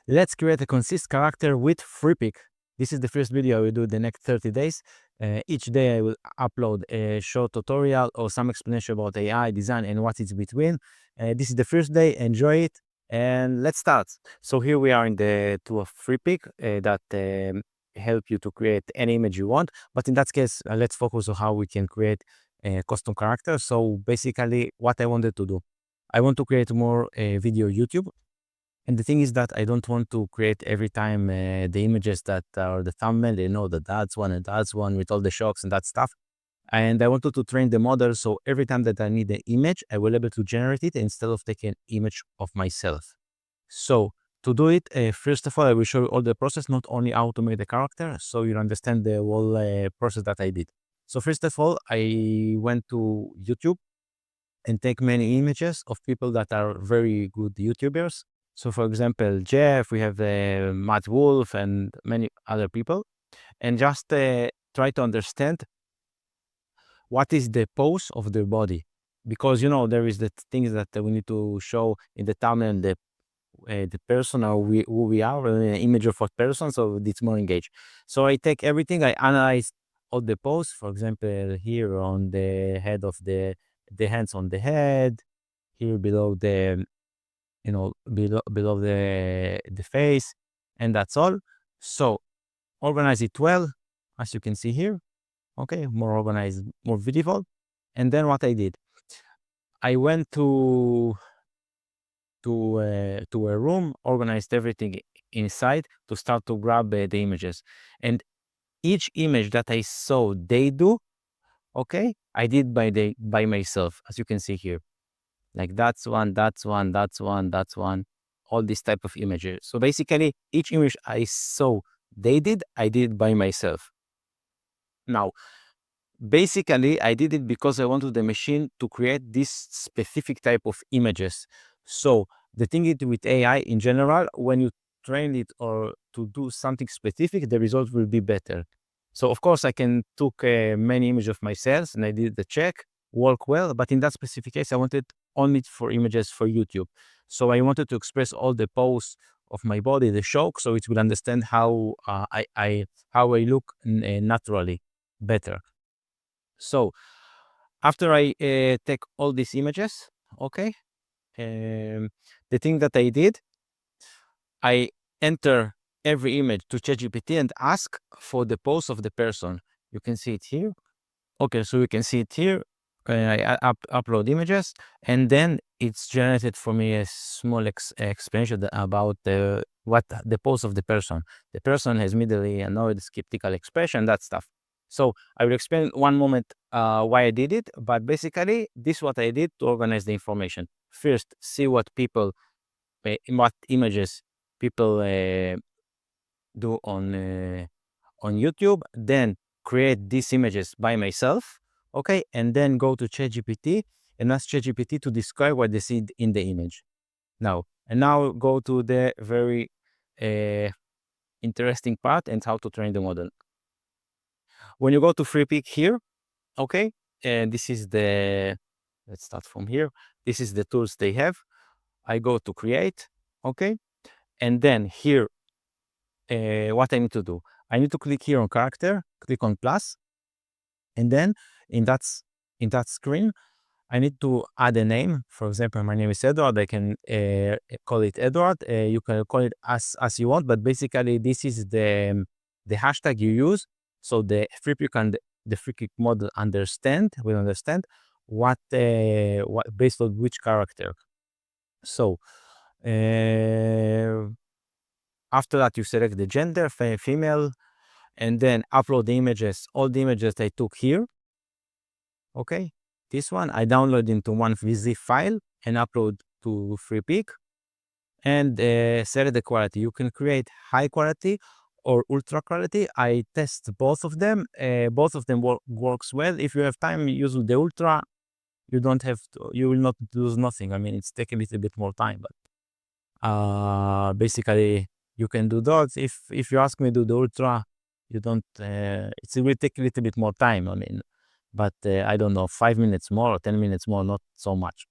Let's create a consist character with Freepik. This is the first video I will do the next 30 days. Each day I will upload a short tutorial or some explanation about AI design and what is between. This is the first day. Enjoy it and let's start. So here we are in the tool of Freepik that help you to create any image you want. But in that case, let's focus on how we can create a custom character. So basically what I wanted to do, I want to create more video YouTube. And the thing is that I don't want to create every time the images that are the thumbnail, that that's one and that's one with all the shocks and that stuff. And I wanted to train the model. So every time that I need an image, I will be able to generate it instead of taking an image of myself. So to do it, first of all, I will show you all the process, not only how to make the character, so you understand the whole process that I did. So first of all, I went to YouTube and take many images of people that are very good YouTubers. So for example, Jeff, we have Matt Wolf and many other people, and just try to understand what is the pose of their body. Because, there is the things that we need to show in the thumbnail, the person or who we are, an image of a person, so it's more engaged. So I take everything, I analyze all the pose, for example, here on the head of the hands on the head, here below the below the face, and that's all. So organize it well, as you can see here. Okay, more organized, more beautiful. And then what I did, I went to a room, organized everything inside to start to grab the images. And each image that I saw they do, okay, I did by myself, as you can see here. Like that's one, that's one, that's one, that's one, all these type of images. So basically, each image I saw they did, I did by myself. Now, basically, I did it because I wanted the machine to create this specific type of images. So the thing is with AI in general, when you train it or to do something specific, the result will be better. So of course, I can took many images of myself and I did the check, work well. But in that specific case, I wanted only for images for YouTube. So I wanted to express all the pose of my body, the shock, so it will understand how how I look naturally better. So after I take all these images, okay, the thing that I did, I enter every image to ChatGPT and ask for the pose of the person. You can see it here. Okay, so you can see it here. I upload images, and then it's generated for me a small explanation about what the pose of the person. The person has middle annoyed, skeptical expression, that stuff. So I will explain one moment why I did it, but basically this is what I did to organize the information. First, see what people, what images people do on YouTube, then create these images by myself, okay, and then go to ChatGPT and ask ChatGPT to describe what they see in the image. Now go to the very interesting part and how to train the model. When you go to Freepik here, okay, and this is let's start from here. This is the tools they have. I go to create, okay, and then here, what I need to do, I need to click here on character, click on plus, and then in that screen, I need to add a name. For example, my name is Edward. I can call it Edward. You can call it as you want, but basically this is the hashtag you use. So the Freepik and the Freepik model will understand what based on which character. So after that, you select the gender, female, and then upload the images, all the images I took here. Okay, this one I download into one zip file and upload to Freepik, and select the quality. You can create high quality or ultra quality. I test both of them. Both of them works well. If you have time, use the ultra. You don't have to, you will not lose nothing. I mean, it's taking a little bit more time, but basically you can do those. If you ask me to do the ultra, you don't. It will take a little bit more time. I mean, but I don't know, 5 minutes more or 10 minutes more, not so much.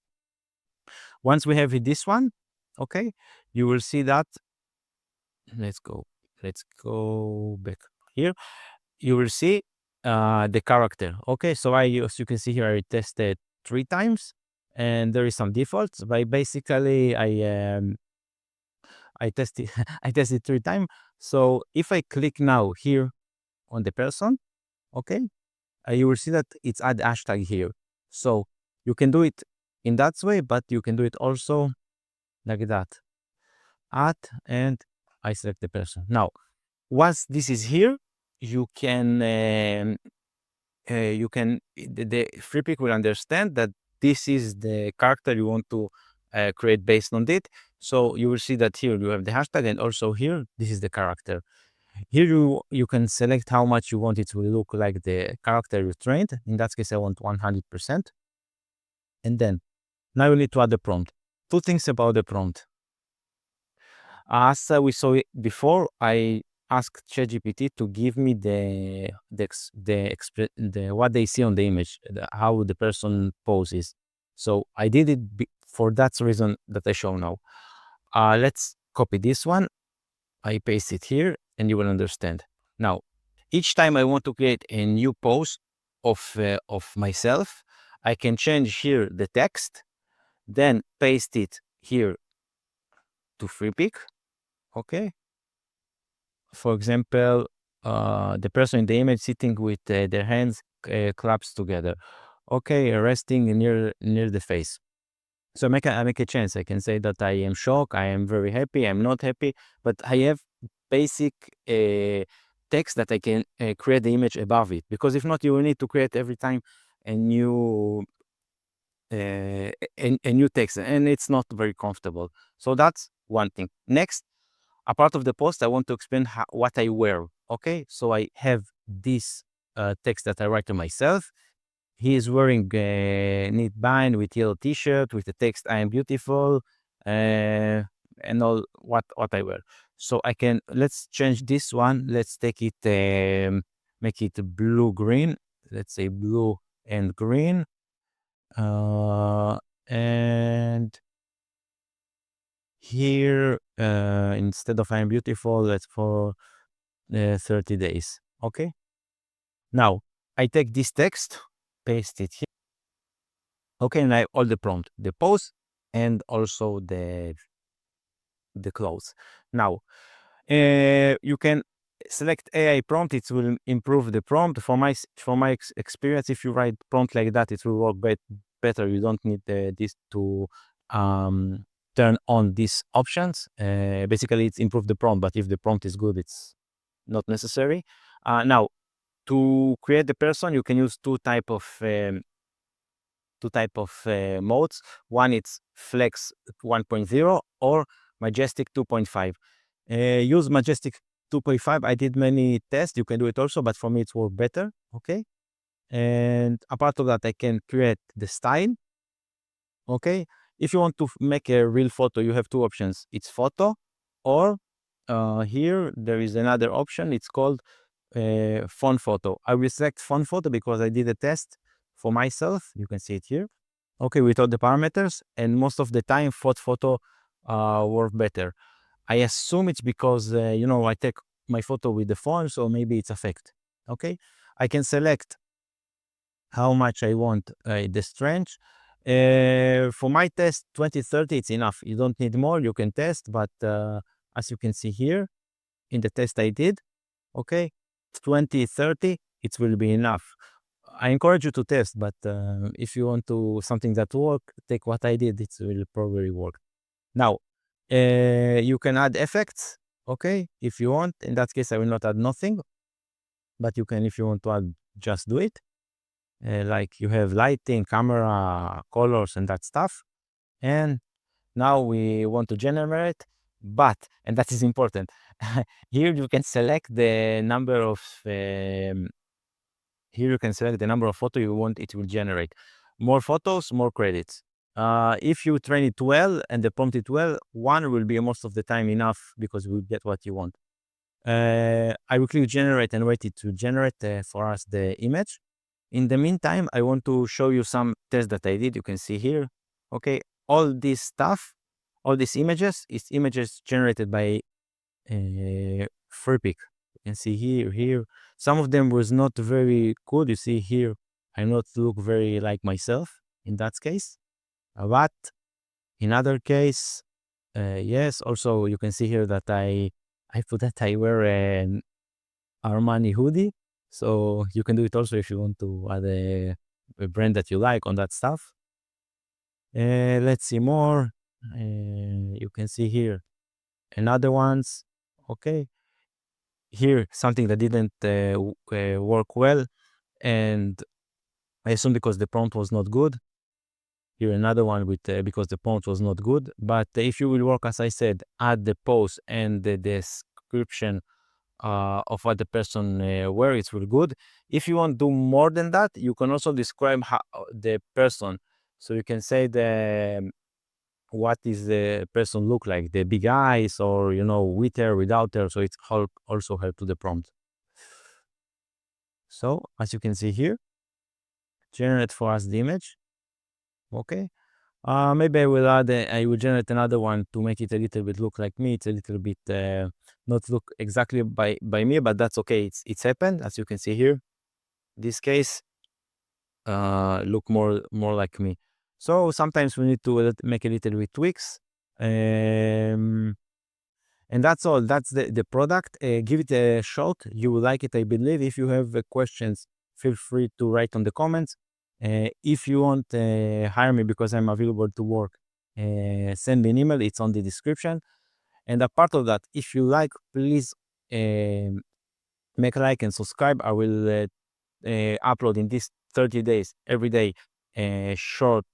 Once we have this one, okay, you will see that let's go back here. You will see the character. Okay, so as you can see here, I tested 3 times, and there is some defaults. But basically, I tested I tested 3 times. So if I click now here on the person, okay, you will see that it's add hashtag here. So you can do it in that way, but you can do it also like that. Add, and I select the person. Now, once this is here, you can the Freepik will understand that this is the character you want to create based on it. So you will see that here you have the hashtag, and also here this is the character. Here you can select how much you want it to look like the character you trained. In that case, I want 100%. And then now you need to add the prompt. Two things about the prompt. As we saw it before, I asked ChatGPT to give me the what they see on the image, how the person poses. So I did it for that reason that I show now. Let's copy this one. I paste it here, and you will understand. Now, each time I want to create a new pose of myself, I can change here the text, then paste it here to Freepik. Okay. For example, the person in the image sitting with their hands clasped together. Okay, resting near the face. So I make a chance. I can say that I am shocked, I am very happy, I'm not happy, but I have basic text that I can create the image above it. Because if not, you will need to create every time a new a new text, and it's not very comfortable. So that's one thing. Next, a part of the post, I want to explain what I wear. Okay, so I have this text that I write to myself. He is wearing a neat band with yellow t-shirt with the text "I am beautiful," and all what I wear. So let's change this one. Let's take it, make it blue green. Let's say blue and green, and here instead of "I am beautiful," let's for 30 days. Okay. Now I take this text, paste it here. Okay, and I have all the prompt, the pose, and also the clothes. Now you can select AI prompt. It will improve the prompt. For my experience, if you write prompt like that, it will work better. You don't need this to turn on these options. Basically, it's improve the prompt, but if the prompt is good, it's not necessary. Now, to create the person, you can use two type of modes. One it's Flex 1.0 or Majestic 2.5. Use Majestic 2.5. I did many tests. You can do it also, but for me it's work better. Okay. And apart of that, I can create the style. Okay. If you want to make a real photo, you have two options. It's photo, or here there is another option. It's called phone photo. I will select phone photo because I did a test for myself. You can see it here. Okay, with all the parameters, and most of the time phone photo work better. I assume it's because I take my photo with the phone, so maybe it's effect. Okay, I can select how much I want the strength. For my test, 20-30, it's enough. You don't need more. You can test, but as you can see here in the test I did, okay, 20-30, it will be enough. I encourage you to test, but if you want to something that work, take what I did. It will probably work. Now, you can add effects, okay, if you want. In that case, I will not add nothing, but you can, if you want to add, just do it. Like you have lighting, camera, colors, and that stuff. And now we want to generate, and that is important. Here you can select the number of photos you want it will generate. More photos, more credits. If you train it well and the prompt it well, one will be most of the time enough because you will get what you want. I will click generate and wait it to generate for us the image. In the meantime, I want to show you some tests that I did. You can see here. Okay, all this stuff, all these images, is images generated by Freepik. You can see here. Some of them was not very good. You see here, I not look very like myself in that case. But in other case, yes. Also, you can see here that I put that I wear an Armani hoodie. So you can do it also if you want to add a brand that you like on that stuff. Let's see more. You can see here another ones. Okay, here something that didn't work well, and I assume because the prompt was not good. Here another one with because the prompt was not good. But if you will work, as I said, add the post and the description of what the person wear, it's really good. If you want to do more than that, you can also describe how the person. So you can say the what is the person look like, the big eyes, or with hair, without hair. So it's also help to the prompt. So as you can see here, generate for us the image. Okay. Maybe I will generate another one to make it a little bit look like me. It's a little bit not look exactly by me, but that's okay. It's happened, as you can see here. This case look more like me. So sometimes we need to make a little bit tweaks. And that's all. That's the product. Give it a shot. You will like it, I believe. If you have questions, feel free to write on the comments. If you want hire me because I'm available to work, send me an email. It's on the description. And a part of that, if you like, please make a like and subscribe. I will upload in these 30 days every day a short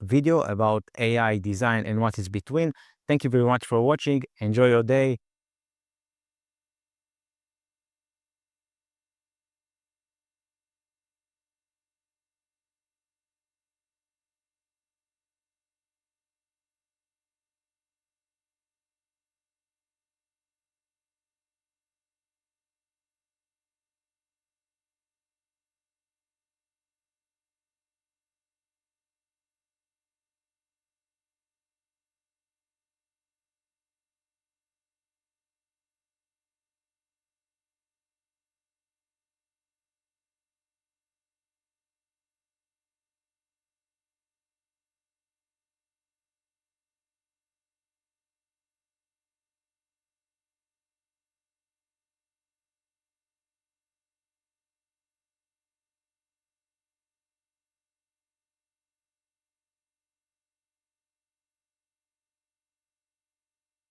video about AI design and what is between. Thank you very much for watching. Enjoy your day.